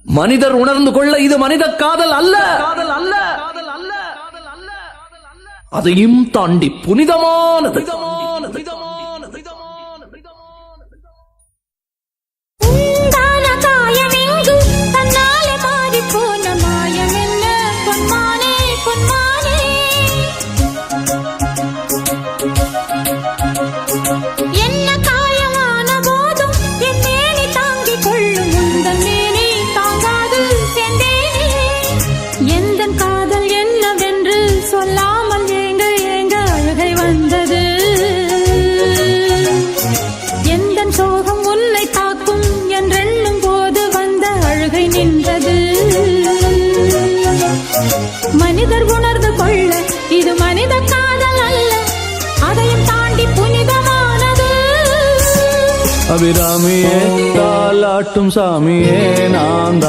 மனிதர் உணர்ந்து கொள்ள இது மனித காதல் அல்ல, அதையும் தாண்டி புனிதமானது. மனிதர் உணர்ந்து கொள்ள இது மனித காதல் அல்ல, அதையும் தாண்டி புனிதமானது. அபிராமியே தாலாட்டும் சாமியே நான்